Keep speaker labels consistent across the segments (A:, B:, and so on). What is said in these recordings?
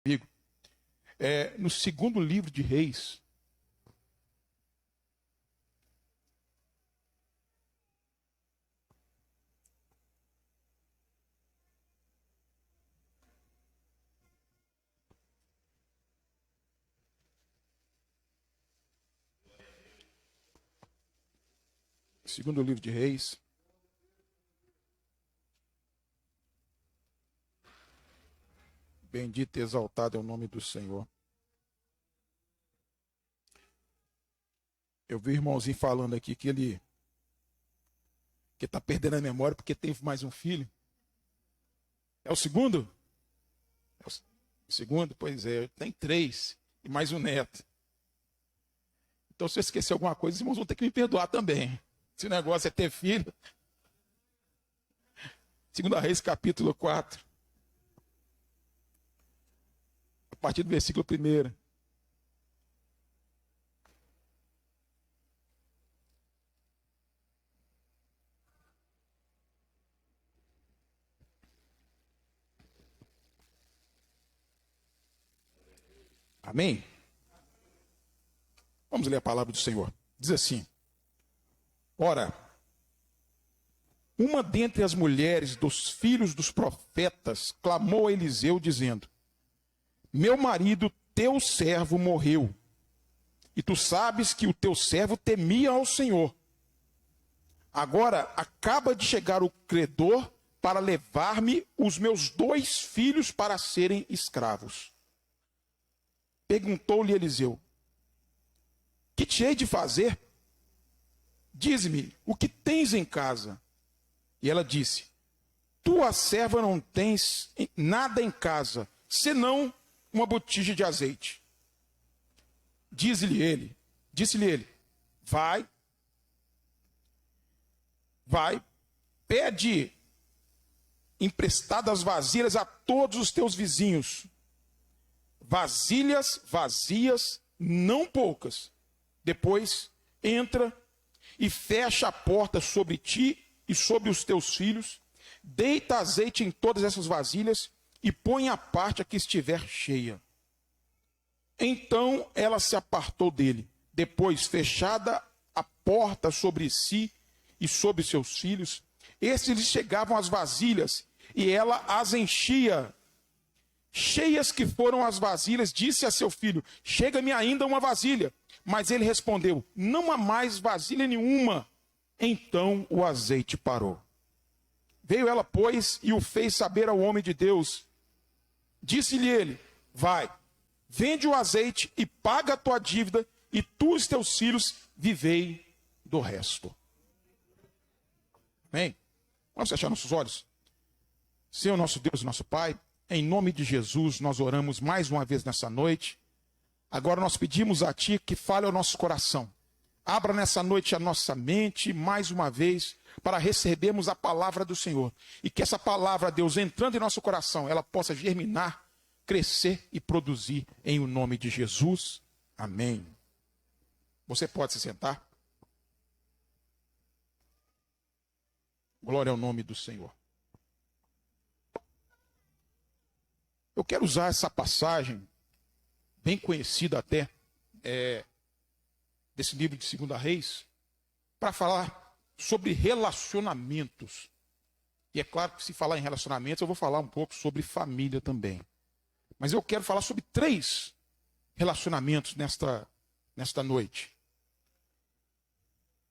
A: comigo. No segundo livro de Reis, segundo livro de Reis, bendito e exaltado é o nome do Senhor. Eu vi o irmãozinho falando aqui que ele está perdendo a memória porque teve mais um filho. É o segundo? É o segundo? Pois é, tem 3 e mais um neto. Então, se eu esquecer alguma coisa, os irmãos vão ter que me perdoar também. Se o negócio é ter filho. 2 Reis, capítulo 4. A partir do versículo 1. Amém? Vamos ler a palavra do Senhor. Diz assim: ora, uma dentre as mulheres dos filhos dos profetas clamou a Eliseu, dizendo: meu marido, teu servo, morreu, e tu sabes que o teu servo temia ao Senhor. Agora acaba de chegar o credor para levar-me os meus 2 filhos para serem escravos. Perguntou-lhe Eliseu: que te hei de fazer? Dize-me, o que tens em casa? E ela disse: tua serva não tens nada em casa, senão uma botija de azeite. Disse-lhe ele, vai, pede emprestadas vasilhas a todos os teus vizinhos, vasilhas vazias, não poucas. Depois entra e fecha a porta sobre ti e sobre os teus filhos, deita azeite em todas essas vasilhas e põe à parte a que estiver cheia. Então ela se apartou dele. Depois, fechada a porta sobre si e sobre seus filhos, estes lhe chegavam as vasilhas e ela as enchia. Cheias que foram as vasilhas, disse a seu filho: chega-me ainda uma vasilha. Mas ele respondeu: não há mais vasilha nenhuma. Então o azeite parou. Veio ela, pois, e o fez saber ao homem de Deus. Disse-lhe ele: vai, vende o azeite e paga a tua dívida, e tu e os teus filhos vivei do resto. Amém? Vamos fechar nossos olhos. Senhor nosso Deus, nosso Pai, em nome de Jesus, nós oramos mais uma vez nessa noite. Agora nós pedimos a Ti que fale ao nosso coração. Abra nessa noite a nossa mente, mais uma vez, para recebermos a palavra do Senhor. E que essa palavra, Deus, entrando em nosso coração, ela possa germinar, crescer e produzir em o nome de Jesus. Amém. Você pode se sentar. Glória ao nome do Senhor. Eu quero usar essa passagem, bem conhecida até, desse livro de 2 Reis, para falar sobre relacionamentos. E é claro que se falar em relacionamentos, eu vou falar um pouco sobre família também. Mas eu quero falar sobre 3 relacionamentos nesta noite.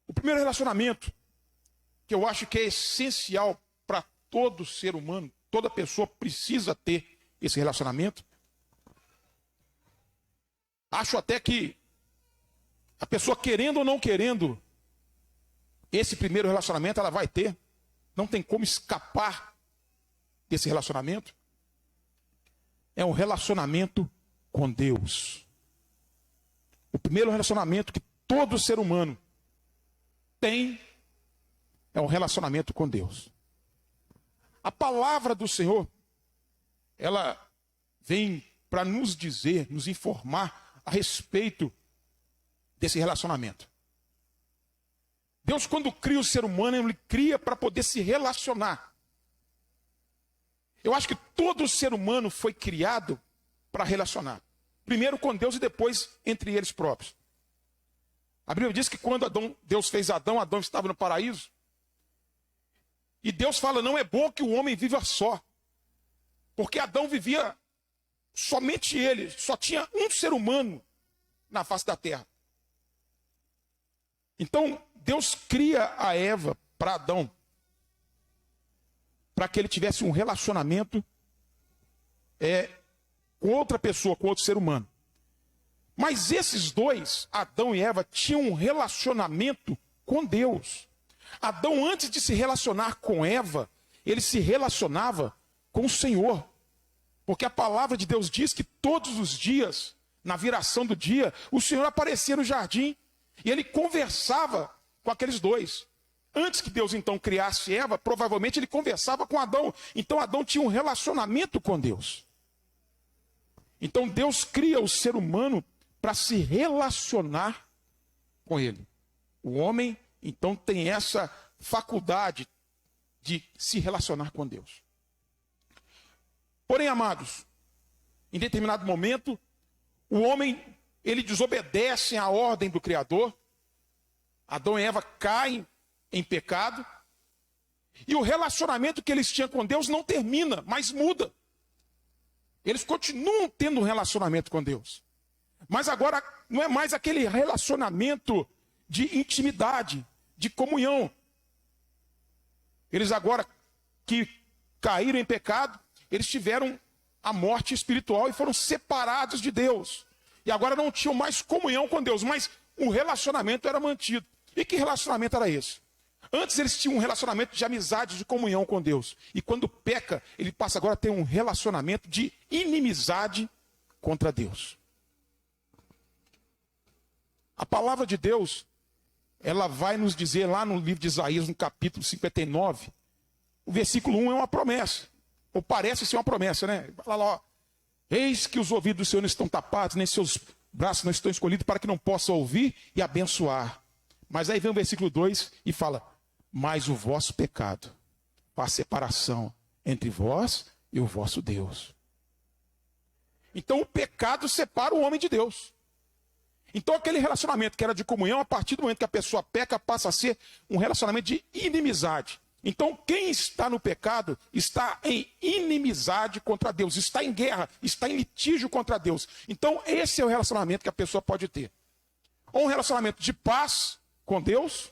A: O primeiro relacionamento, que eu acho que é essencial para todo ser humano, toda pessoa precisa ter esse relacionamento. Acho até que a pessoa, querendo ou não querendo, esse primeiro relacionamento ela vai ter. Não tem como escapar desse relacionamento. É um relacionamento com Deus. O primeiro relacionamento que todo ser humano tem é um relacionamento com Deus. A palavra do Senhor, ela vem para nos dizer, nos informar a respeito desse relacionamento. Deus, quando cria o ser humano, Ele cria para poder se relacionar. Eu acho que todo ser humano foi criado para relacionar. Primeiro com Deus e depois entre eles próprios. A Bíblia diz que quando Deus fez Adão, Adão estava no paraíso. E Deus fala, não é bom que o homem viva só. Porque Adão vivia somente ele, só tinha um ser humano na face da terra. Então, Deus cria a Eva para Adão, para que ele tivesse um relacionamento com outra pessoa, com outro ser humano. Mas esses dois, Adão e Eva, tinham um relacionamento com Deus. Adão, antes de se relacionar com Eva, ele se relacionava com o Senhor. Porque a palavra de Deus diz que todos os dias, na viração do dia, o Senhor aparecia no jardim e ele conversava com aqueles dois. Antes que Deus então criasse Eva, provavelmente ele conversava com Adão. Então Adão tinha um relacionamento com Deus. Então Deus cria o ser humano para se relacionar com ele. O homem então tem essa faculdade de se relacionar com Deus. Porém, amados, em determinado momento, o homem, ele desobedece à ordem do Criador. Adão e Eva caem em pecado. E o relacionamento que eles tinham com Deus não termina, mas muda. Eles continuam tendo um relacionamento com Deus. Mas agora não é mais aquele relacionamento de intimidade, de comunhão. Eles agora que caíram em pecado, eles tiveram a morte espiritual e foram separados de Deus. E agora não tinham mais comunhão com Deus, mas o relacionamento era mantido. E que relacionamento era esse? Antes eles tinham um relacionamento de amizade, de comunhão com Deus. E quando peca, ele passa agora a ter um relacionamento de inimizade contra Deus. A palavra de Deus, ela vai nos dizer lá no livro de Isaías, no capítulo 59, o versículo 1 é uma promessa. Ou parece ser uma promessa, né? Fala lá, ó, eis que os ouvidos do Senhor não estão tapados, nem seus braços não estão escolhidos para que não possa ouvir e abençoar. Mas aí vem o versículo 2 e fala, mas o vosso pecado faz separação entre vós e o vosso Deus. Então o pecado separa o homem de Deus. Então aquele relacionamento que era de comunhão, a partir do momento que a pessoa peca, passa a ser um relacionamento de inimizade. Então quem está no pecado está em inimizade contra Deus, está em guerra, está em litígio contra Deus. Então esse é o relacionamento que a pessoa pode ter. Ou um relacionamento de paz com Deus,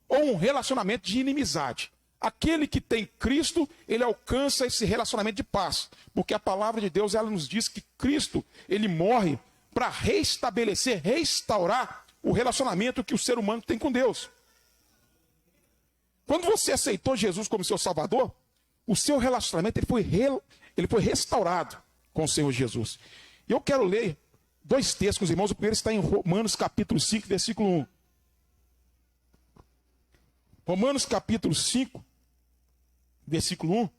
A: ou um relacionamento de inimizade. Aquele que tem Cristo, ele alcança esse relacionamento de paz. Porque a palavra de Deus, ela nos diz que Cristo, ele morre para restabelecer, restaurar o relacionamento que o ser humano tem com Deus. Quando você aceitou Jesus como seu Salvador, o seu relacionamento ele foi restaurado com o Senhor Jesus. E eu quero ler dois textos com os irmãos. O primeiro está em Romanos capítulo 5, versículo 1. Romanos capítulo 5, versículo 1.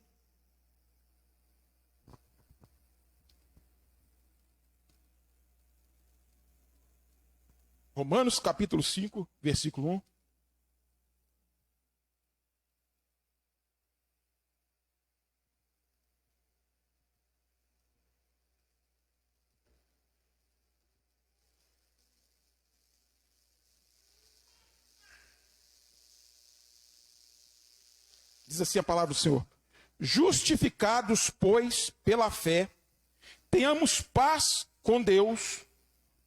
A: Romanos capítulo 5, versículo 1. Diz assim a palavra do Senhor. Justificados, pois, pela fé, tenhamos paz com Deus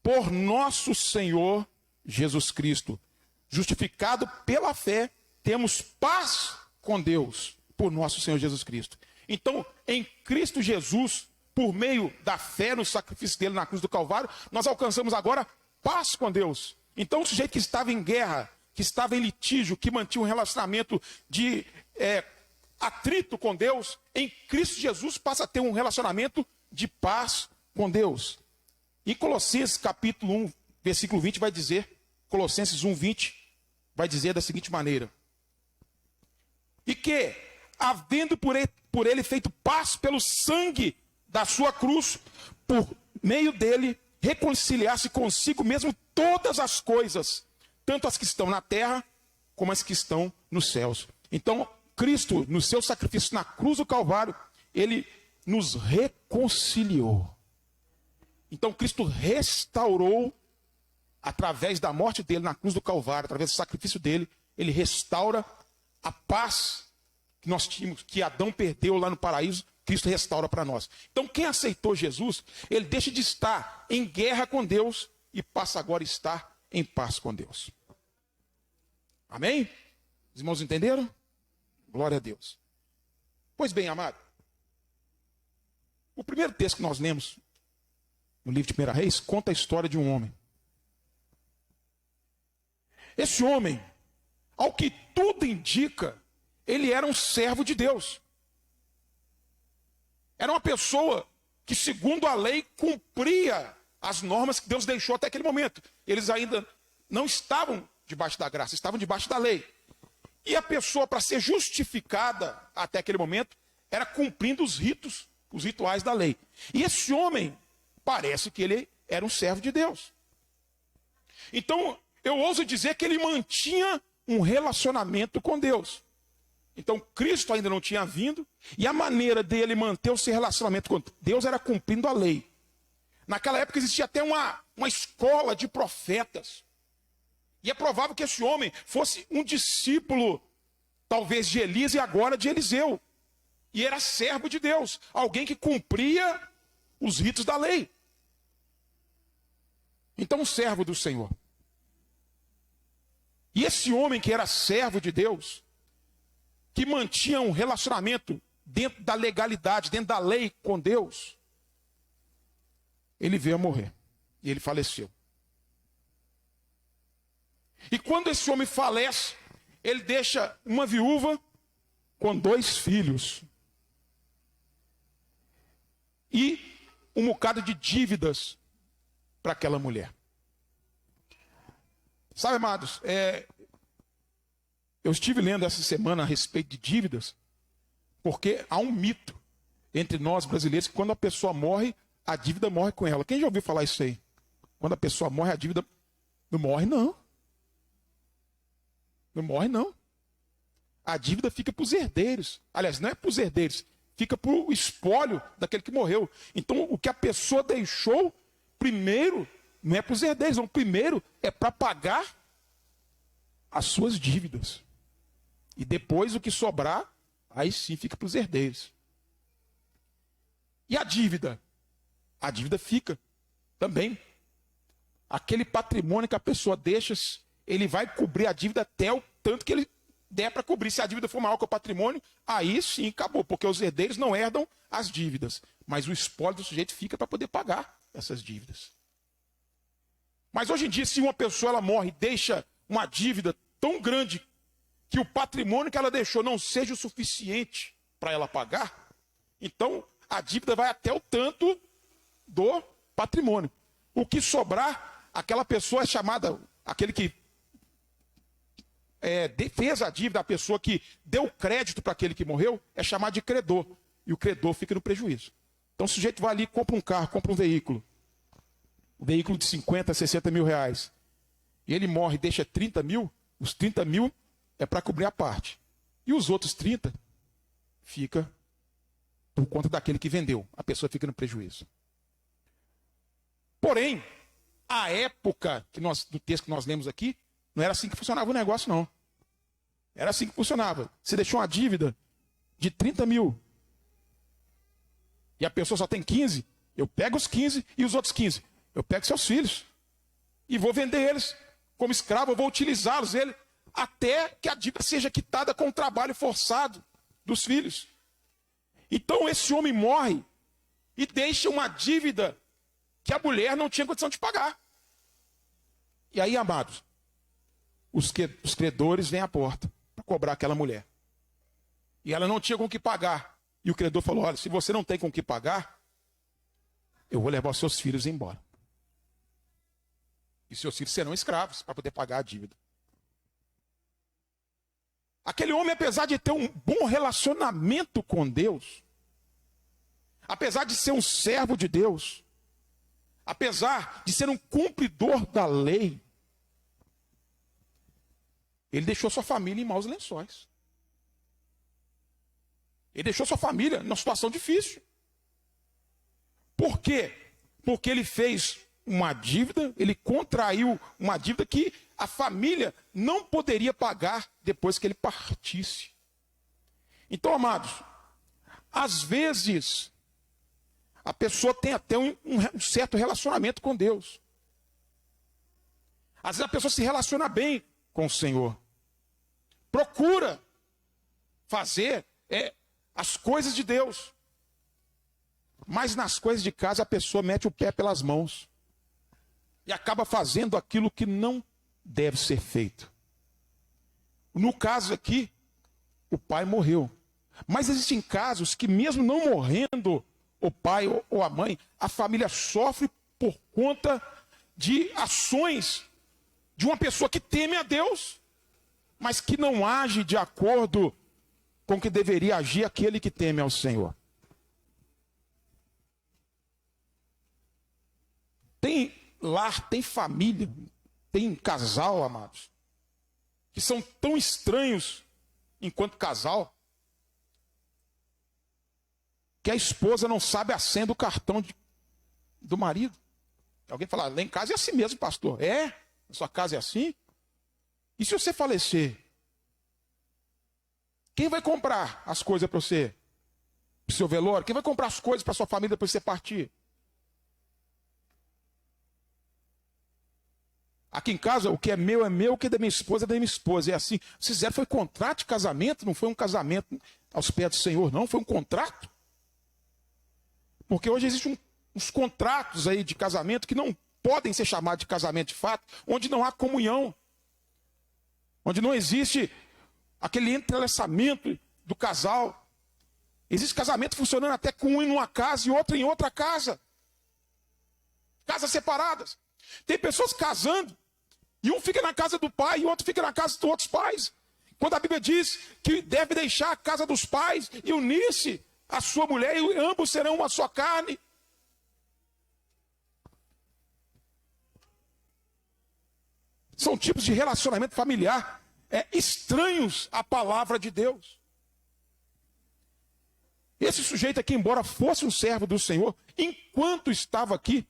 A: por nosso Senhor Jesus Cristo. Justificado pela fé, temos paz com Deus por nosso Senhor Jesus Cristo. Então, em Cristo Jesus, por meio da fé no sacrifício dele na cruz do Calvário, nós alcançamos agora paz com Deus. Então, o sujeito que estava em guerra, que estava em litígio, que mantinha um relacionamento de atrito com Deus, em Cristo Jesus passa a ter um relacionamento de paz com Deus. Em Colossenses capítulo 1, versículo 20 vai dizer, Colossenses 1, 20, vai dizer da seguinte maneira. E que, havendo por ele feito paz pelo sangue da sua cruz, por meio dele, reconciliar-se consigo mesmo todas as coisas, tanto as que estão na terra, como as que estão nos céus. Então, Cristo, no seu sacrifício na cruz do Calvário, ele nos reconciliou. Então Cristo restaurou, através da morte dele na cruz do Calvário, através do sacrifício dele, ele restaura a paz que nós tínhamos, que Adão perdeu lá no paraíso, Cristo restaura para nós. Então quem aceitou Jesus, ele deixa de estar em guerra com Deus e passa agora a estar em paz com Deus. Amém? Os irmãos entenderam? Glória a Deus. Pois bem, amado, o primeiro texto que nós lemos no livro de 1 Reis conta a história de um homem. Esse homem, ao que tudo indica, ele era um servo de Deus. Era uma pessoa que, segundo a lei, cumpria as normas que Deus deixou até aquele momento. Eles ainda não estavam debaixo da graça, estavam debaixo da lei. E a pessoa, para ser justificada até aquele momento, era cumprindo os ritos, os rituais da lei. E esse homem, parece que ele era um servo de Deus. Então, eu ouso dizer que ele mantinha um relacionamento com Deus. Então, Cristo ainda não tinha vindo, e a maneira dele manter o seu relacionamento com Deus era cumprindo a lei. Naquela época existia até uma escola de profetas. E é provável que esse homem fosse um discípulo, talvez de Elias e agora de Eliseu. E era servo de Deus, alguém que cumpria os ritos da lei. Então, servo do Senhor. E esse homem que era servo de Deus, que mantinha um relacionamento dentro da legalidade, dentro da lei com Deus, ele veio a morrer. E ele faleceu. E quando esse homem falece, ele deixa uma viúva com 2 filhos. E um bocado de dívidas para aquela mulher. Sabe, amados, eu estive lendo essa semana a respeito de dívidas, porque há um mito entre nós brasileiros que quando a pessoa morre, a dívida morre com ela. Quem já ouviu falar isso aí? Quando a pessoa morre, a dívida não morre, não. Não morre, não. A dívida fica para os herdeiros. Aliás, não é para os herdeiros, fica para o espólio daquele que morreu. Então, o que a pessoa deixou, primeiro, não é para os herdeiros, não. Primeiro é para pagar as suas dívidas. E depois o que sobrar, aí sim fica para os herdeiros. E a dívida? A dívida fica também. Aquele patrimônio que a pessoa deixa, ele vai cobrir a dívida até o tanto que ele der para cobrir. Se a dívida for maior que o patrimônio, aí sim acabou, porque os herdeiros não herdam as dívidas. Mas o espólio do sujeito fica para poder pagar essas dívidas. Mas hoje em dia, se uma pessoa ela morre e deixa uma dívida tão grande que o patrimônio que ela deixou não seja o suficiente para ela pagar, então a dívida vai até o tanto do patrimônio. O que sobrar, aquela pessoa é chamada, aquele que fez a dívida, a pessoa que deu crédito para aquele que morreu, é chamado de credor. E o credor fica no prejuízo. Então o sujeito vai ali, compra um carro, compra um veículo de 50, 60 mil reais. E ele morre e deixa 30 mil, os 30 mil é para cobrir a parte. E os outros 30 fica por conta daquele que vendeu. A pessoa fica no prejuízo. Porém, a época do texto que nós lemos aqui, não era assim que funcionava o negócio, não. Era assim que funcionava. Você deixou uma dívida de 30 mil. E a pessoa só tem 15. Eu pego os 15 e os outros 15. Eu pego seus filhos. E vou vender eles como escravo. Eu vou utilizá-los até que a dívida seja quitada com o trabalho forçado dos filhos. Então esse homem morre e deixa uma dívida que a mulher não tinha condição de pagar. E aí, amados, os credores vêm à porta para cobrar aquela mulher. E ela não tinha com o que pagar. E o credor falou: olha, se você não tem com o que pagar, eu vou levar os seus filhos embora. E seus filhos serão escravos para poder pagar a dívida. Aquele homem, apesar de ter um bom relacionamento com Deus, apesar de ser um servo de Deus, apesar de ser um cumpridor da lei, ele deixou sua família em maus lençóis. Ele deixou sua família numa situação difícil. Por quê? porque ele fez uma dívida, ele contraiu uma dívida que a família não poderia pagar depois que ele partisse. Então, amados, às vezes a pessoa tem até um certo relacionamento com Deus. Às vezes a pessoa se relaciona bem com o Senhor. Procura fazer as coisas de Deus. Mas nas coisas de casa a pessoa mete o pé pelas mãos. E acaba fazendo aquilo que não deve ser feito. No caso aqui, o pai morreu. Mas existem casos que mesmo não morrendo o pai ou a mãe, a família sofre por conta de ações de uma pessoa que teme a Deus, mas que não age de acordo com o que deveria agir aquele que teme ao Senhor. Tem lar, tem família, tem casal, amados, que são tão estranhos enquanto casal, que a esposa não sabe a senha do cartão do marido. Alguém fala, lá em casa é assim mesmo, pastor. É? Na sua casa é assim? E se você falecer? Quem vai comprar as coisas para você? Para o seu velório? Quem vai comprar as coisas para sua família depois que você partir? Aqui em casa, o que é meu, o que é da minha esposa é da minha esposa. É assim. Vocês fizeram, foi contrato de casamento, não foi um casamento aos pés do Senhor, não. Foi um contrato. Porque hoje existem uns contratos aí de casamento que não podem ser chamados de casamento de fato, onde não há comunhão. Onde não existe aquele entrelaçamento do casal. Existe casamento funcionando até com um em uma casa e outro em outra casa. Casas separadas. Tem pessoas casando, e um fica na casa do pai e o outro fica na casa dos outros pais. Quando a Bíblia diz que deve deixar a casa dos pais e unir-se a sua mulher, e ambos serão uma só carne. São tipos de relacionamento familiar estranhos à palavra de Deus. Esse sujeito aqui, embora fosse um servo do Senhor, enquanto estava aqui,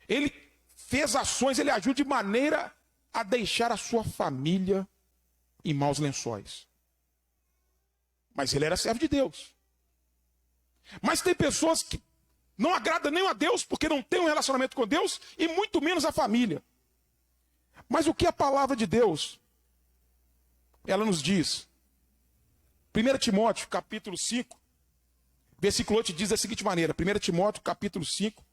A: ele fez ações, ele agiu de maneira a deixar a sua família em maus lençóis. Mas ele era servo de Deus. Mas tem pessoas que não agradam nem a Deus, porque não tem um relacionamento com Deus, e muito menos a família. Mas o que a palavra de Deus, ela nos diz? 1 Timóteo, capítulo 5, versículo 8 diz da seguinte maneira, 1 Timóteo, capítulo 5,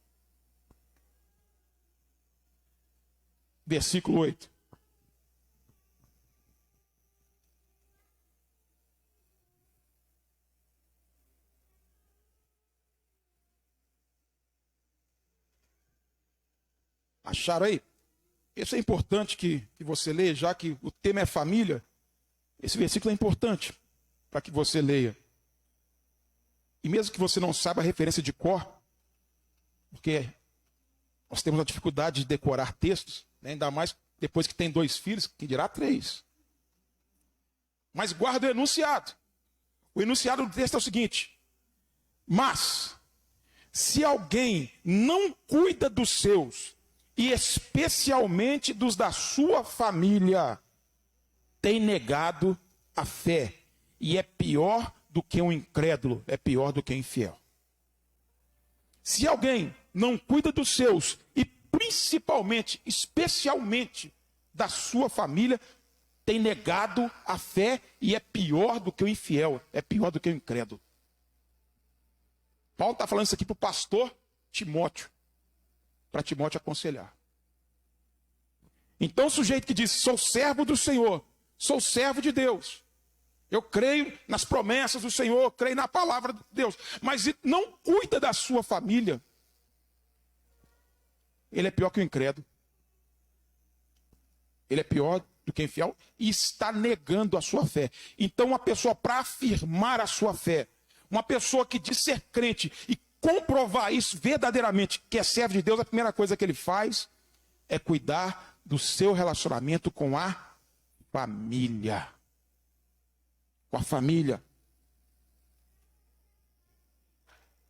A: versículo 8. Acharam aí? Isso é importante que você leia, já que o tema é família. Esse versículo é importante para que você leia. E mesmo que você não saiba a referência de cor, porque nós temos a dificuldade de decorar textos, né? Ainda mais depois que tem 2 filhos, que dirá 3. Mas guarda o enunciado. O enunciado do texto é o seguinte: mas, se alguém não cuida dos seus, e especialmente dos da sua família, tem negado a fé, e é pior do que um incrédulo, é pior do que um infiel. Se alguém não cuida dos seus, e principalmente, especialmente da sua família, tem negado a fé, e é pior do que o infiel, é pior do que o incrédulo. Paulo está falando isso aqui para o pastor Timóteo, para Timóteo aconselhar. Então o sujeito que diz, sou servo do Senhor, sou servo de Deus, eu creio nas promessas do Senhor, creio na palavra de Deus, mas não cuida da sua família, ele é pior que o incrédulo. Ele é pior do que o infiel e está negando a sua fé. Então uma pessoa, para afirmar a sua fé, uma pessoa que diz ser crente e comprovar isso verdadeiramente, que é servo de Deus, a primeira coisa que ele faz é cuidar do seu relacionamento com a família. Com a família.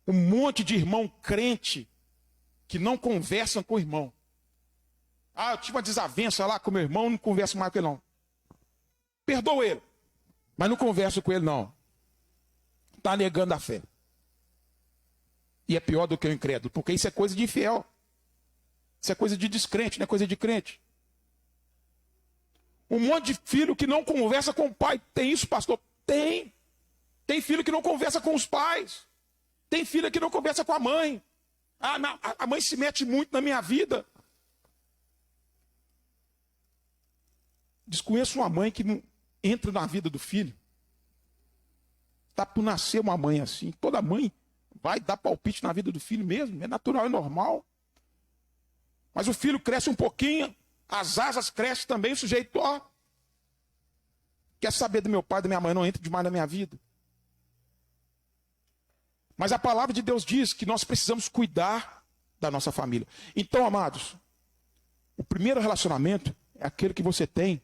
A: Um monte de irmão crente que não conversam com o irmão. Ah, eu tive uma desavença lá com meu irmão, não converso mais com ele não. Perdoa ele, mas não converso com ele não. Está negando a fé. E é pior do que o incrédulo, porque isso é coisa de infiel. Isso é coisa de descrente, não é coisa de crente. Um monte de filho que não conversa com o pai. Tem isso, pastor? Tem. Tem filho que não conversa com os pais. Tem filho que não conversa com a mãe. Ah, a mãe se mete muito na minha vida. Desconheço uma mãe que não entra na vida do filho. Está por nascer uma mãe assim. Toda mãe vai dar palpite na vida do filho mesmo. É natural, é normal. Mas o filho cresce um pouquinho, as asas crescem também, o sujeito, ó. Quer saber do meu pai, da minha mãe, não entra demais na minha vida. Mas a palavra de Deus diz que nós precisamos cuidar da nossa família. Então, amados, o primeiro relacionamento é aquele que você tem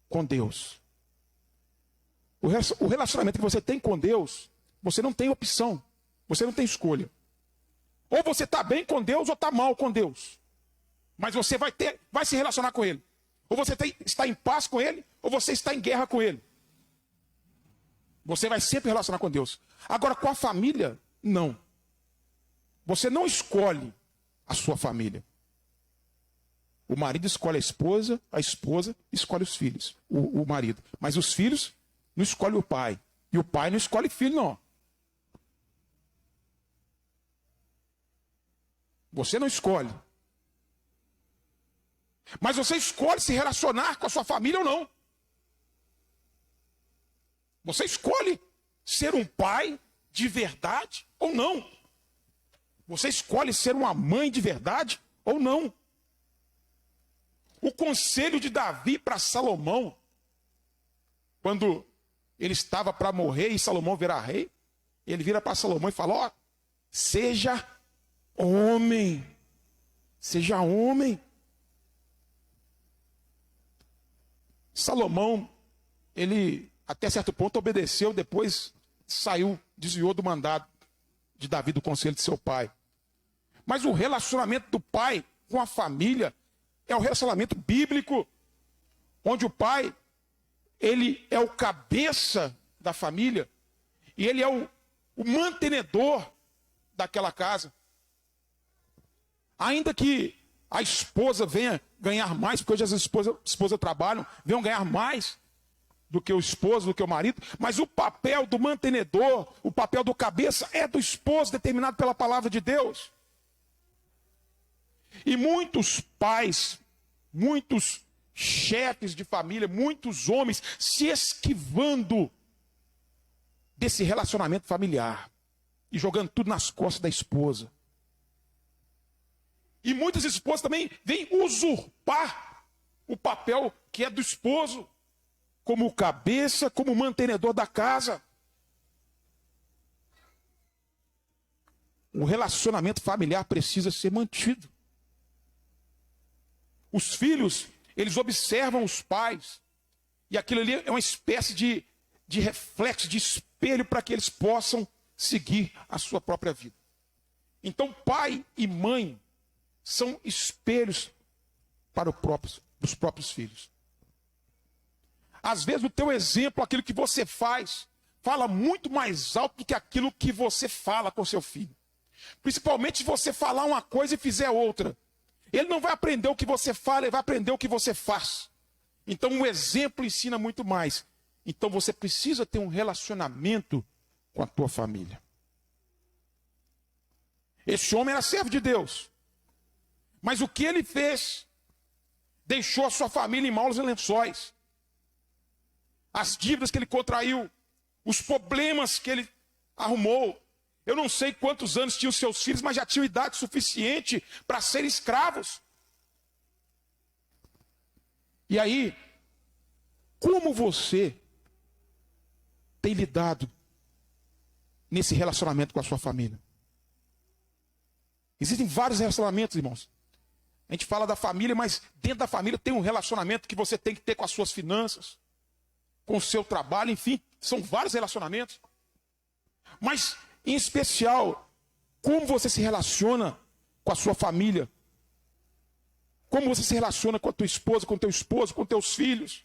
A: com Deus. O relacionamento que você tem com Deus, você não tem opção, você não tem escolha. Ou você está bem com Deus ou está mal com Deus. Mas você vai se relacionar com Ele. Ou você está em paz com Ele, ou você está em guerra com Ele. Você vai sempre relacionar com Deus. Agora, com a família, não. Você não escolhe a sua família. O marido escolhe a esposa escolhe os filhos, o marido. Mas os filhos não escolhem o pai. E o pai não escolhe filho, não. Você não escolhe. Mas você escolhe se relacionar com a sua família ou não. Você escolhe ser um pai de verdade ou não. Você escolhe ser uma mãe de verdade ou não. O conselho de Davi para Salomão, quando ele estava para morrer e Salomão virar rei, ele vira para Salomão e fala, ó, seja homem. Seja homem. Salomão, ele até certo ponto obedeceu, depois saiu, desviou do mandado de Davi, do conselho de seu pai. Mas o relacionamento do pai com a família é o relacionamento bíblico, onde o pai, ele é o cabeça da família, e ele é o mantenedor daquela casa. Ainda que a esposa venha ganhar mais, porque hoje as esposas trabalham, venham ganhar mais do que o esposo, do que o marido, mas o papel do mantenedor, o papel do cabeça é do esposo, determinado pela palavra de Deus. E muitos pais, muitos chefes de família, muitos homens se esquivando desse relacionamento familiar e jogando tudo nas costas da esposa. E muitas esposas também vêm usurpar o papel que é do esposo, como cabeça, como mantenedor da casa. O relacionamento familiar precisa ser mantido. Os filhos, eles observam os pais, e aquilo ali é uma espécie de reflexo, de espelho, para que eles possam seguir a sua própria vida. Então, pai e mãe são espelhos para os próprios filhos. Às vezes o teu exemplo, aquilo que você faz, fala muito mais alto do que aquilo que você fala com seu filho. Principalmente se você falar uma coisa e fizer outra. Ele não vai aprender o que você fala, ele vai aprender o que você faz. Então o exemplo ensina muito mais. Então você precisa ter um relacionamento com a tua família. Esse homem era servo de Deus. Mas o que ele fez? Deixou a sua família em maus lençóis. As dívidas que ele contraiu, os problemas que ele arrumou. Eu não sei quantos anos tinham seus filhos, mas já tinham idade suficiente para serem escravos. E aí, como você tem lidado nesse relacionamento com a sua família? Existem vários relacionamentos, irmãos. A gente fala da família, mas dentro da família tem um relacionamento que você tem que ter com as suas finanças, com o seu trabalho, enfim, são vários relacionamentos. Mas, em especial, como você se relaciona com a sua família. Como você se relaciona com a tua esposa, com o teu esposo, com teus filhos.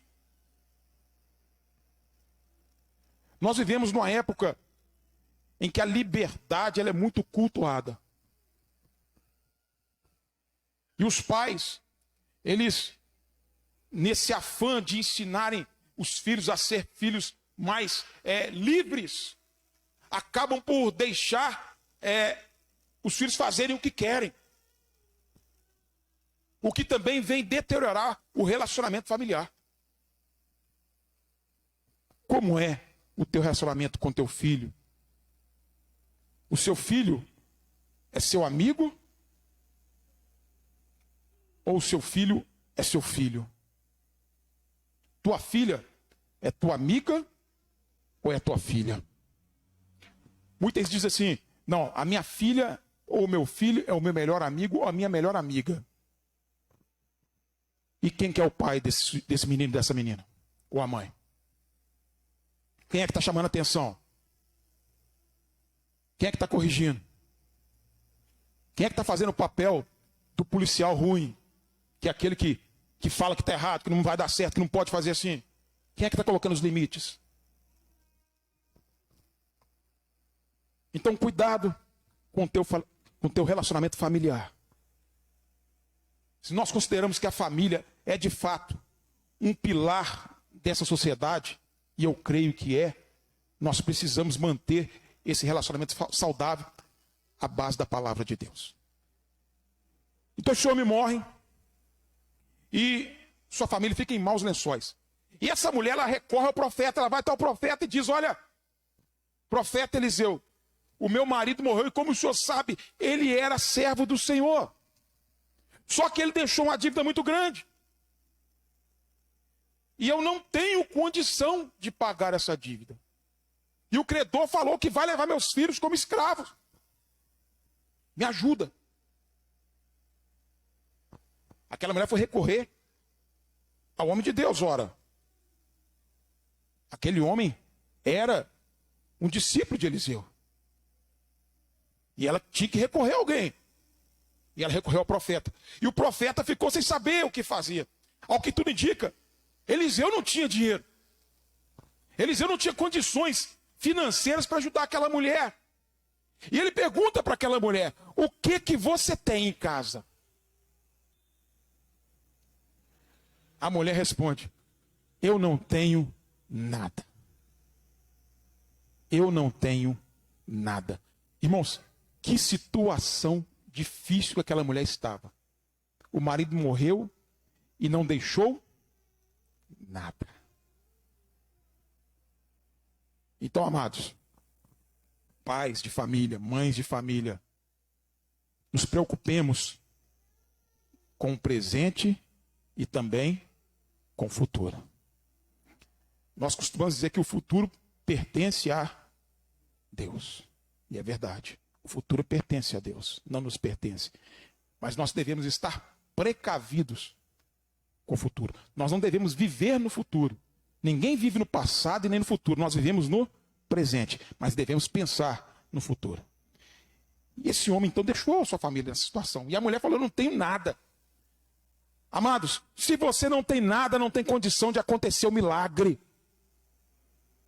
A: Nós vivemos numa época em que a liberdade ela é muito cultuada. E os pais, eles, nesse afã de ensinarem os filhos a ser filhos mais livres, acabam por deixar os filhos fazerem o que querem. O que também vem deteriorar o relacionamento familiar. Como é o teu relacionamento com teu filho? O seu filho é seu amigo? Ou o seu filho é seu filho? Tua filha é tua amiga ou é tua filha? Muitas dizem assim, não, a minha filha ou o meu filho é o meu melhor amigo ou a minha melhor amiga. E quem que é o pai desse menino, dessa menina? Ou a mãe? Quem é que está chamando a atenção? Quem é que está corrigindo? Quem é que está fazendo o papel do policial ruim? Que é aquele que fala que está errado, que não vai dar certo, que não pode fazer assim. Quem é que está colocando os limites? Então, cuidado com o teu relacionamento familiar. Se nós consideramos que a família é de fato um pilar dessa sociedade, e eu creio que nós precisamos manter esse relacionamento saudável à base da palavra de Deus. Então esse homem morre e sua família fica em maus lençóis. E essa mulher, ela recorre ao profeta, ela vai até o profeta e diz, olha, profeta Eliseu, o meu marido morreu e como o senhor sabe, ele era servo do Senhor. Só que ele deixou uma dívida muito grande. E eu não tenho condição de pagar essa dívida. E o credor falou que vai levar meus filhos como escravos. Me ajuda. Aquela mulher foi recorrer ao homem de Deus, ora. Aquele homem era um discípulo de Eliseu. E ela tinha que recorrer a alguém. E ela recorreu ao profeta. E o profeta ficou sem saber o que fazia. Ao que tudo indica, Eliseu não tinha dinheiro. Eliseu não tinha condições financeiras para ajudar aquela mulher. E ele pergunta para aquela mulher, o que você tem em casa? A mulher responde, eu não tenho nada. Eu não tenho nada. Irmãos, que situação difícil que aquela mulher estava. O marido morreu e não deixou nada. Então, amados, pais de família, mães de família, nos preocupemos com o presente e também com o futuro. Nós costumamos dizer que o futuro pertence a Deus. E é verdade. O futuro pertence a Deus, não nos pertence. Mas nós devemos estar precavidos com o futuro. Nós não devemos viver no futuro. Ninguém vive no passado e nem no futuro. Nós vivemos no presente. Mas devemos pensar no futuro. E esse homem, então, deixou a sua família nessa situação. E a mulher falou, eu não tenho nada. Amados, se você não tem nada, não tem condição de acontecer o milagre.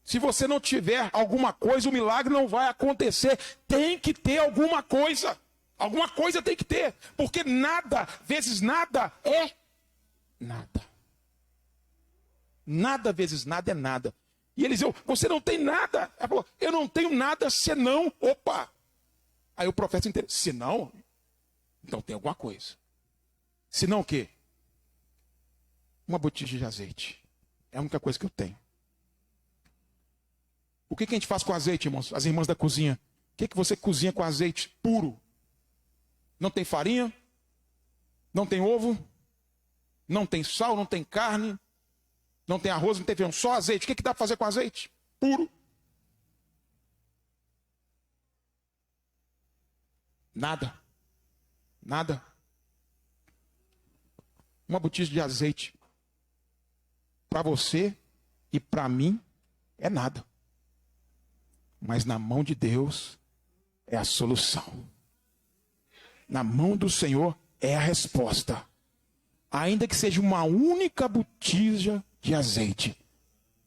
A: Se você não tiver alguma coisa, o milagre não vai acontecer. Tem que ter alguma coisa. Alguma coisa tem que ter. Porque nada vezes nada é nada. Nada vezes nada é nada. E Eliseu, você não tem nada. Ela falou, eu não tenho nada senão, opa. Aí o profeta entendeu, senão, então tem alguma coisa. Senão o quê? Uma botija de azeite. É a única coisa que eu tenho. O que a gente faz com azeite, irmãos? As irmãs da cozinha. O que você cozinha com azeite puro? Não tem farinha? Não tem ovo? Não tem sal? Não tem carne? Não tem arroz? Não tem feijão? Só azeite. O que dá para fazer com azeite? Puro. Nada. Nada. Uma botija de azeite. Para você e para mim é nada. Mas na mão de Deus é a solução. Na mão do Senhor é a resposta. Ainda que seja uma única botija de azeite,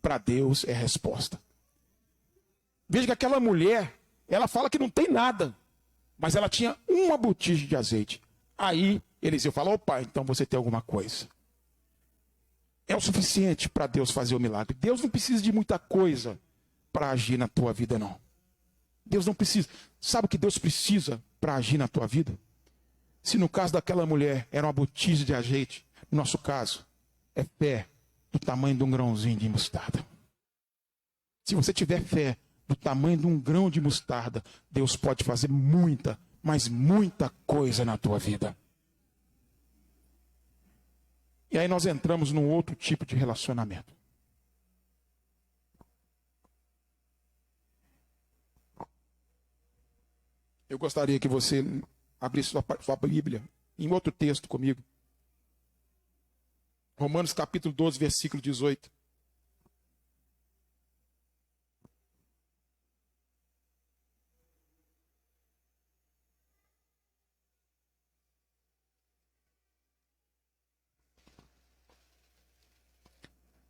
A: para Deus é a resposta. Veja que aquela mulher, ela fala que não tem nada, mas ela tinha uma botija de azeite. Aí Eliseu fala: opa, então você tem alguma coisa. É o suficiente para Deus fazer o milagre. Deus não precisa de muita coisa para agir na tua vida, não. Deus não precisa. Sabe o que Deus precisa para agir na tua vida? Se no caso daquela mulher era uma botija de azeite, no nosso caso é fé do tamanho de um grãozinho de mostarda. Se você tiver fé do tamanho de um grão de mostarda, Deus pode fazer muita, mas muita coisa na tua vida. E aí nós entramos num outro tipo de relacionamento. Eu gostaria que você abrisse sua Bíblia em outro texto comigo. Romanos capítulo 12, versículo 18.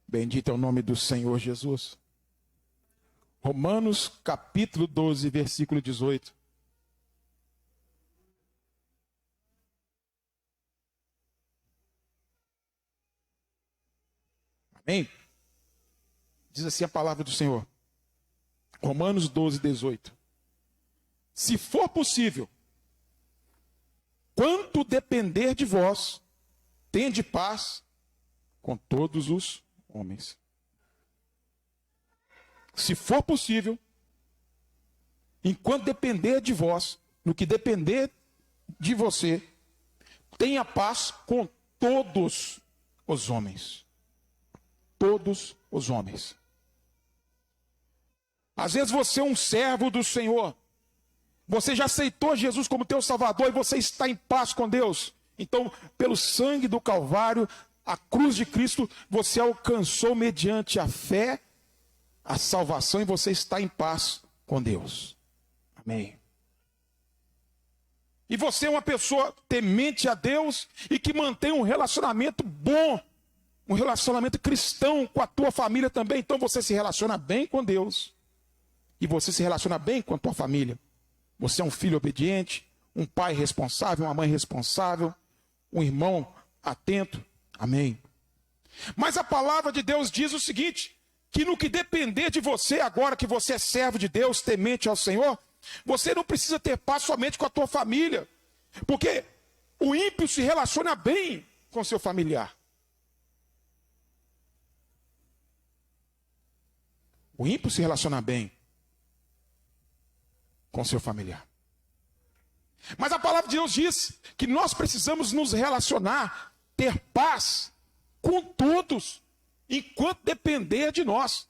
A: Bendito é o nome do Senhor Jesus. Romanos capítulo 12, versículo 18. Amém? Diz assim a palavra do Senhor. Romanos 12, 18. Se for possível, quanto depender de vós, tende paz com todos os homens. Se for possível, enquanto depender de vós, no que depender de você, tenha paz com todos os homens. Todos os homens. Às vezes você é um servo do Senhor. Você já aceitou Jesus como teu Salvador e você está em paz com Deus. Então, pelo sangue do Calvário, a cruz de Cristo, você alcançou mediante a fé a salvação e você está em paz com Deus. Amém. E você é uma pessoa temente a Deus e que mantém um relacionamento bom, um relacionamento cristão com a tua família também. Então você se relaciona bem com Deus e você se relaciona bem com a tua família. Você é um filho obediente, um pai responsável, uma mãe responsável, um irmão atento. Amém. Mas a palavra de Deus diz o seguinte, que no que depender de você, agora que você é servo de Deus, temente ao Senhor, você não precisa ter paz somente com a tua família, porque o ímpio se relaciona bem com seu familiar. O ímpio se relaciona bem com seu familiar. Mas a palavra de Deus diz que nós precisamos nos relacionar, ter paz com todos, enquanto depender de nós.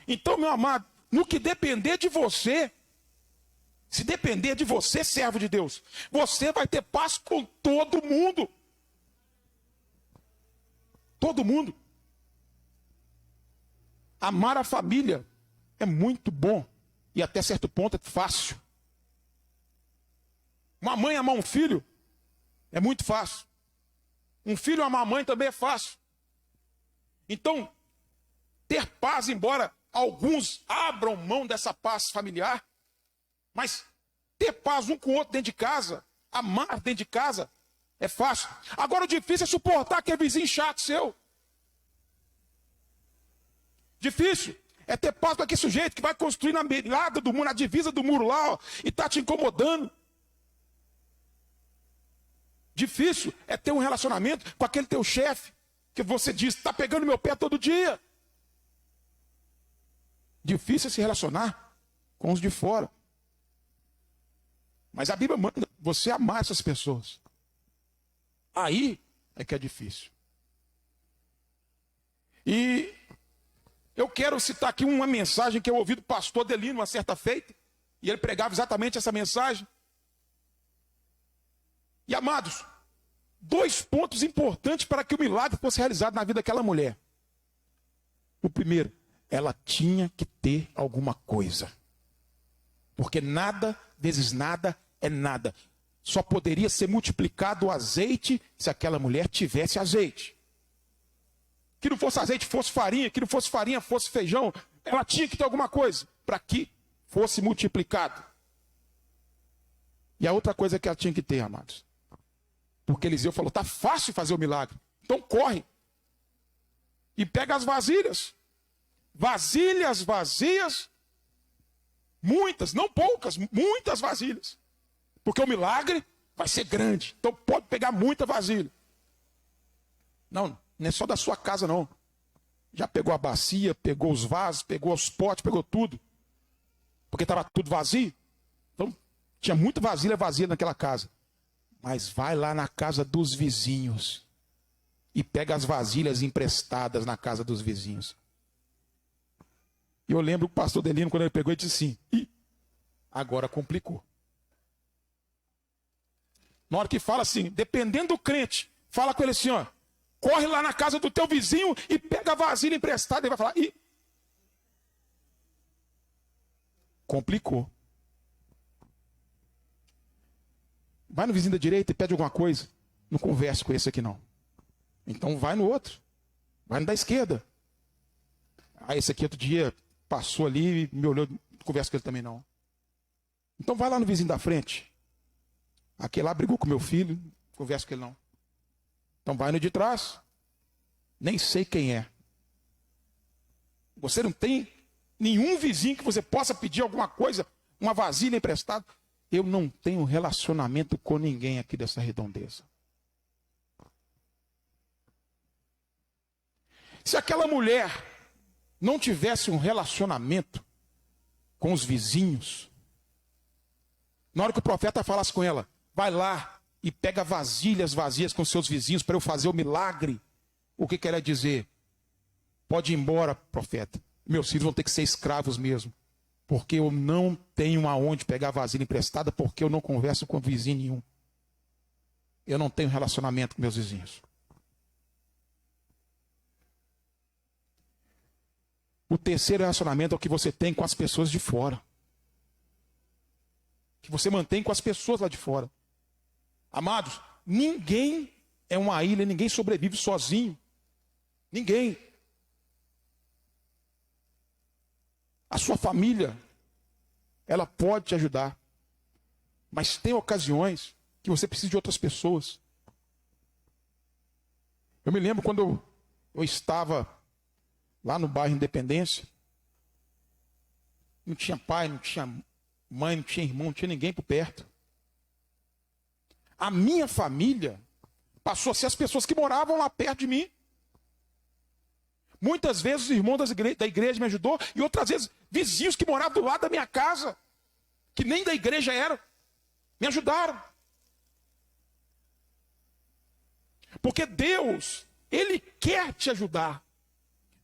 A: Então, meu amado, no que depender de você, se depender de você, servo de Deus, você vai ter paz com todo mundo. Todo mundo. Amar a família é muito bom e até certo ponto é fácil. Uma mãe amar um filho é muito fácil. Um filho amar a mãe também é fácil. Então, ter paz, embora alguns abram mão dessa paz familiar, mas ter paz um com o outro dentro de casa, amar dentro de casa, é fácil. Agora o difícil é suportar aquele vizinho chato seu. Difícil é ter paz com aquele sujeito que vai construir na beirada do muro, na divisa do muro lá, ó, e está te incomodando. Difícil é ter um relacionamento com aquele teu chefe, que você diz, está pegando meu pé todo dia. Difícil é se relacionar com os de fora. Mas a Bíblia manda você amar essas pessoas. Aí é que é difícil. E eu quero citar aqui uma mensagem que eu ouvi do pastor Adelino uma certa feita, e ele pregava exatamente essa mensagem. E amados, 2 pontos importantes para que o milagre fosse realizado na vida daquela mulher. O primeiro, ela tinha que ter alguma coisa. Porque nada vezes nada é nada. só poderia ser multiplicado o azeite se aquela mulher tivesse azeite. Que não fosse azeite, fosse farinha, que não fosse farinha, fosse feijão. Ela tinha que ter alguma coisa para que fosse multiplicado. E a outra coisa que ela tinha que ter, amados, porque Eliseu falou, está fácil fazer o milagre. Então corre e pega as vasilhas. Vasilhas vazias, muitas, não poucas, muitas vasilhas. Porque o milagre vai ser grande. Então pode pegar muita vasilha. Não é só da sua casa não. Já pegou a bacia, pegou os vasos, pegou os potes, pegou tudo. Porque estava tudo vazio. Então tinha muita vasilha vazia naquela casa. Mas vai lá na casa dos vizinhos e pega as vasilhas emprestadas na casa dos vizinhos. E eu lembro que o pastor Delino, quando ele pegou, ele disse assim, ih, agora complicou. Na hora que fala assim, dependendo do crente, fala com ele assim, ó, corre lá na casa do teu vizinho e pega a vasilha emprestada. Ele vai falar, ih, complicou. Vai no vizinho da direita e pede alguma coisa. Não converse com esse aqui não. Então vai no outro. Vai no da esquerda. Ah, esse aqui outro dia passou ali e me olhou. Não conversa com ele também não. Então vai lá no vizinho da frente. Aquele lá brigou com meu filho. Não conversa com ele não. Então vai no de trás. Nem sei quem é. Você não tem nenhum vizinho que você possa pedir alguma coisa, uma vasilha emprestada. Eu não tenho relacionamento com ninguém aqui dessa redondeza. Se aquela mulher não tivesse um relacionamento com os vizinhos, na hora que o profeta falasse com ela, vai lá e pega vasilhas vazias com seus vizinhos para eu fazer o milagre, o que quer dizer? Pode ir embora, profeta. Meus filhos vão ter que ser escravos mesmo. Porque eu não tenho aonde pegar vasilha emprestada, porque eu não converso com vizinho nenhum. Eu não tenho relacionamento com meus vizinhos. O terceiro relacionamento é o que você tem com as pessoas de fora. Que você mantém com as pessoas lá de fora. Amados, ninguém é uma ilha, ninguém sobrevive sozinho. Ninguém. A sua família, ela pode te ajudar. Mas tem ocasiões que você precisa de outras pessoas. Eu me lembro quando eu estava lá no bairro Independência. Não tinha pai, não tinha mãe, não tinha irmão, não tinha ninguém por perto. A minha família passou a ser as pessoas que moravam lá perto de mim. Muitas vezes os irmãos da igreja me ajudou, e outras vezes vizinhos que moravam do lado da minha casa, que nem da igreja eram, me ajudaram. Porque Deus, Ele quer te ajudar.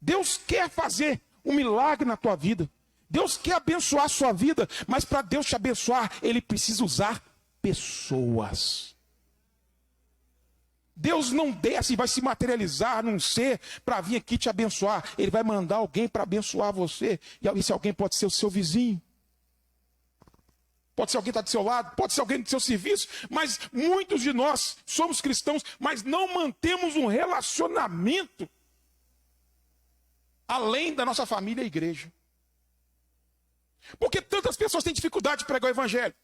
A: Deus quer fazer um milagre na tua vida. Deus quer abençoar a sua vida, mas para Deus te abençoar, Ele precisa usar pessoas. Deus não desce e vai se materializar num ser para vir aqui te abençoar. Ele vai mandar alguém para abençoar você. E esse alguém pode ser o seu vizinho. Pode ser alguém que está do seu lado, pode ser alguém do seu serviço. Mas muitos de nós somos cristãos, mas não mantemos um relacionamento além da nossa família e a igreja. Porque tantas pessoas têm dificuldade de pregar o evangelho.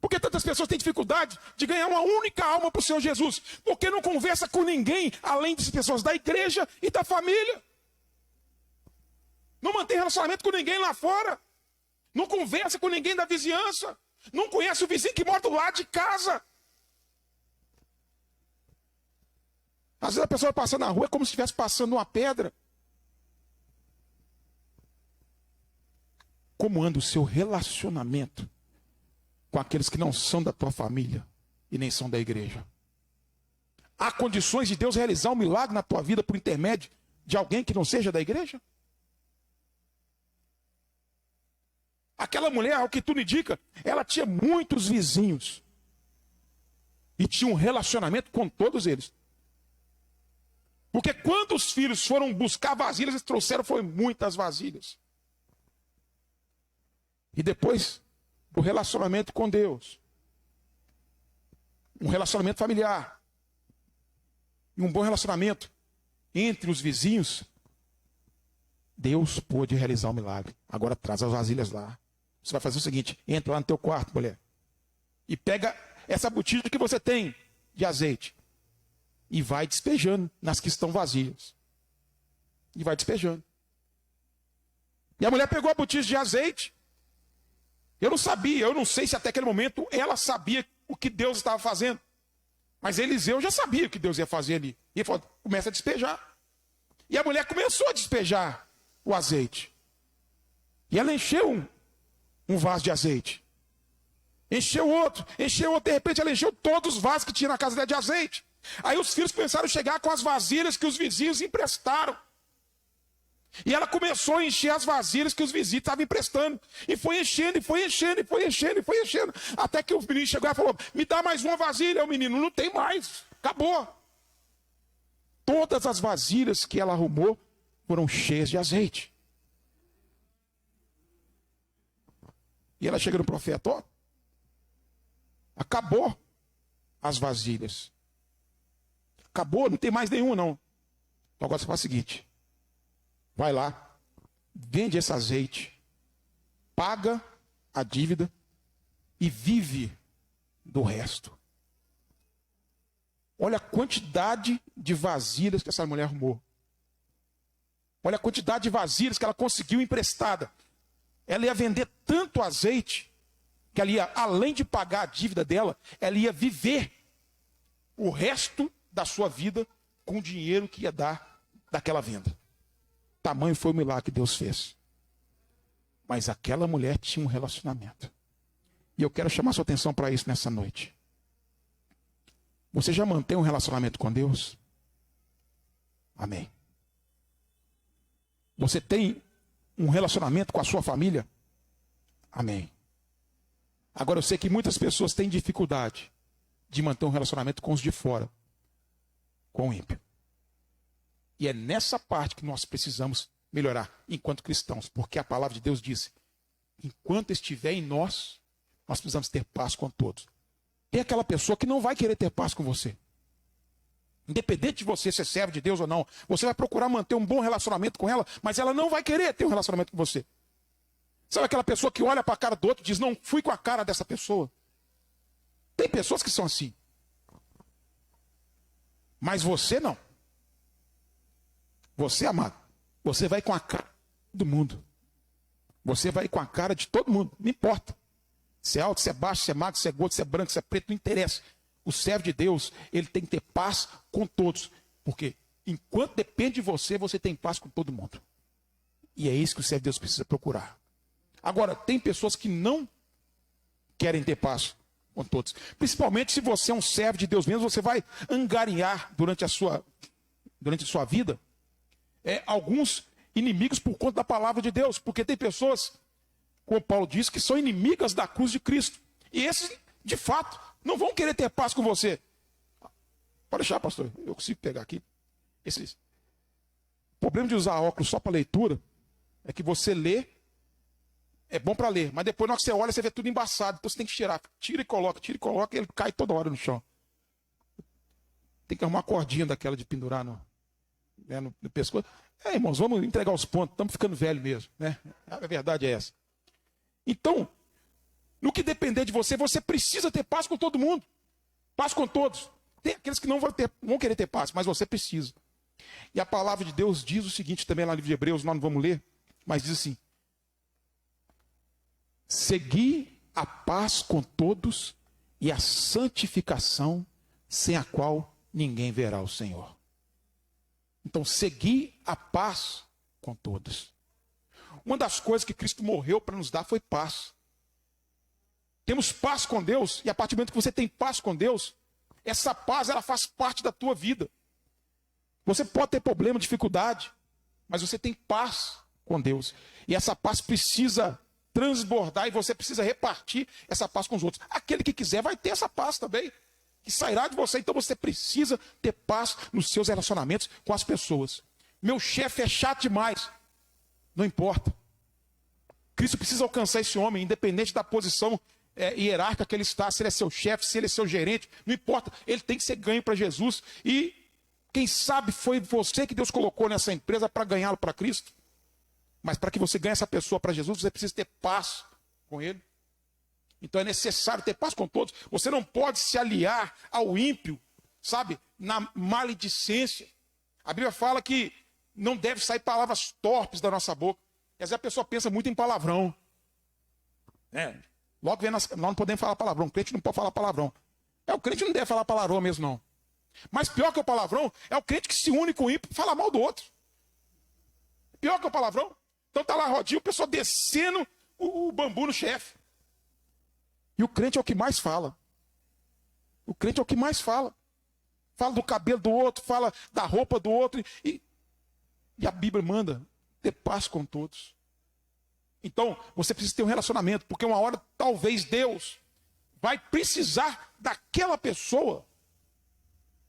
A: Porque tantas pessoas têm dificuldade de ganhar uma única alma para o Senhor Jesus. Porque não conversa com ninguém, além das pessoas da igreja e da família. Não mantém relacionamento com ninguém lá fora. Não conversa com ninguém da vizinhança. Não conhece o vizinho que mora do lado de casa. Às vezes a pessoa passa na rua é como se estivesse passando uma pedra. Como anda o seu relacionamento com aqueles que não são da tua família e nem são da igreja? Há condições de Deus realizar um milagre na tua vida por intermédio de alguém que não seja da igreja? Aquela mulher, ao que tudo indica, ela tinha muitos vizinhos e tinha um relacionamento com todos eles. Porque quando os filhos foram buscar vasilhas, eles trouxeram foi muitas vasilhas. E depois do relacionamento com Deus, um relacionamento familiar e um bom relacionamento entre os vizinhos, Deus pôde realizar um milagre. Agora traz as vasilhas lá. Você vai fazer o seguinte: entra lá no teu quarto, mulher, e pega essa botija que você tem de azeite e vai despejando nas que estão vazias. E vai despejando. E a mulher pegou a botija de azeite. Eu não sabia, eu não sei se até aquele momento ela sabia o que Deus estava fazendo. Mas Eliseu já sabia o que Deus ia fazer ali. E ele falou: começa a despejar. E a mulher começou a despejar o azeite. E ela encheu um vaso de azeite. Encheu outro. De repente ela encheu todos os vasos que tinha na casa dela de azeite. Aí os filhos começaram a chegar com as vasilhas que os vizinhos emprestaram. E ela começou a encher as vasilhas que os vizinhos estavam emprestando. E foi enchendo, e foi enchendo, e foi enchendo, e foi enchendo. Até que o menino chegou e falou: me dá mais uma vasilha. O menino: não tem mais, acabou. Todas as vasilhas que ela arrumou foram cheias de azeite. E ela chega no profeta: ó, acabou as vasilhas. Acabou, não tem mais nenhuma não. Então agora você faz o seguinte: vai lá, vende esse azeite, paga a dívida e vive do resto. Olha a quantidade de vasilhas que essa mulher arrumou. Olha a quantidade de vasilhas que ela conseguiu emprestada. Ela ia vender tanto azeite que ela ia, além de pagar a dívida dela, ela ia viver o resto da sua vida com o dinheiro que ia dar daquela venda. Tamanho foi o milagre que Deus fez. Mas aquela mulher tinha um relacionamento. E eu quero chamar sua atenção para isso nessa noite. Você já mantém um relacionamento com Deus? Amém. Você tem um relacionamento com a sua família? Amém. Agora eu sei que muitas pessoas têm dificuldade de manter um relacionamento com os de fora, com o ímpio. E é nessa parte que nós precisamos melhorar enquanto cristãos, porque a palavra de Deus diz: enquanto estiver em nós, nós precisamos ter paz com todos. Tem aquela pessoa que não vai querer ter paz com você. Independente de você ser servo de Deus ou não, você vai procurar manter um bom relacionamento com ela, mas ela não vai querer ter um relacionamento com você. Sabe aquela pessoa que olha para a cara do outro e diz: não fui com a cara dessa pessoa? Tem pessoas que são assim. Mas você não. Você, amado, você vai com a cara do mundo. Você vai com a cara de todo mundo, não importa. Se é alto, se é baixo, se é magro, se é gordo, se é branco, se é preto, não interessa. O servo de Deus, ele tem que ter paz com todos. Porque enquanto depende de você, você tem paz com todo mundo. E é isso que o servo de Deus precisa procurar. Agora, tem pessoas que não querem ter paz com todos. Principalmente se você é um servo de Deus mesmo, você vai angariar durante a sua vida alguns inimigos por conta da palavra de Deus. Porque tem pessoas, como Paulo diz, que são inimigas da cruz de Cristo. E esses, de fato, não vão querer ter paz com você. Pode deixar, pastor, eu consigo pegar aqui. O problema de usar óculos só para leitura é que você lê, é bom para ler, mas depois na hora que você olha, você vê tudo embaçado. Então você tem que tirar. Tira e coloca, e ele cai toda hora no chão. Tem que arrumar uma cordinha daquela de pendurar no pescoço. Irmãos, vamos entregar os pontos. Estamos ficando velho mesmo, né? A verdade é essa. Então, no que depender de você, você precisa ter paz com todo mundo. Paz com todos. Tem aqueles que não vão querer ter paz, mas você precisa. E a palavra de Deus diz o seguinte também lá no livro de Hebreus, nós não vamos ler, mas diz assim: segui a paz com todos e a santificação, sem a qual ninguém verá o Senhor. Então, segui a paz com todos. Uma das coisas que Cristo morreu para nos dar foi paz. Temos paz com Deus, e a partir do momento que você tem paz com Deus, essa paz ela faz parte da tua vida. Você pode ter problema, dificuldade, mas você tem paz com Deus. E essa paz precisa transbordar e você precisa repartir essa paz com os outros. Aquele que quiser vai ter essa paz também, que sairá de você. Então você precisa ter paz nos seus relacionamentos com as pessoas. Meu chefe é chato demais. Não importa. Cristo precisa alcançar esse homem, independente da posição hierárquica que ele está, se ele é seu chefe, se ele é seu gerente, não importa, ele tem que ser ganho para Jesus. E quem sabe foi você que Deus colocou nessa empresa para ganhá-lo para Cristo. Mas para que você ganhe essa pessoa para Jesus, você precisa ter paz com ele. Então é necessário ter paz com todos. Você não pode se aliar ao ímpio, sabe, na maledicência. A Bíblia fala que não deve sair palavras torpes da nossa boca. E às vezes a pessoa pensa muito em palavrão. Logo vem nós não podemos falar palavrão. O crente não pode falar palavrão. O crente não deve falar palavrão mesmo, não. Mas pior que o palavrão é o crente que se une com o ímpio e fala mal do outro. Pior que o palavrão. Então tá lá rodinho, o pessoal descendo o bambu no chefe. E o crente é o que mais fala. O crente é o que mais fala. Fala do cabelo do outro, fala da roupa do outro. E a Bíblia manda ter paz com todos. Então, você precisa ter um relacionamento, porque uma hora, talvez, Deus vai precisar daquela pessoa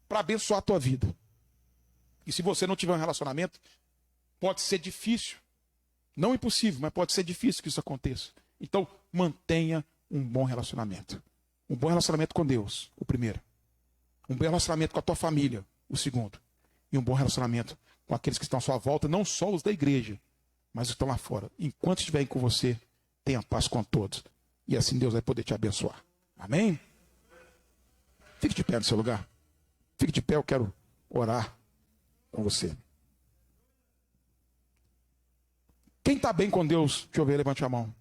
A: para abençoar a tua vida. E se você não tiver um relacionamento, pode ser difícil. Não impossível, mas pode ser difícil que isso aconteça. Então, mantenha um bom relacionamento. Um bom relacionamento com Deus, o primeiro. Um bom relacionamento com a tua família, o segundo. E um bom relacionamento com aqueles que estão à sua volta, não só os da igreja, mas os que estão lá fora. Enquanto estiverem com você, tenha paz com todos. E assim Deus vai poder te abençoar. Amém? Fique de pé no seu lugar. Fique de pé, eu quero orar com você. Quem está bem com Deus, deixa eu ver, levante a mão.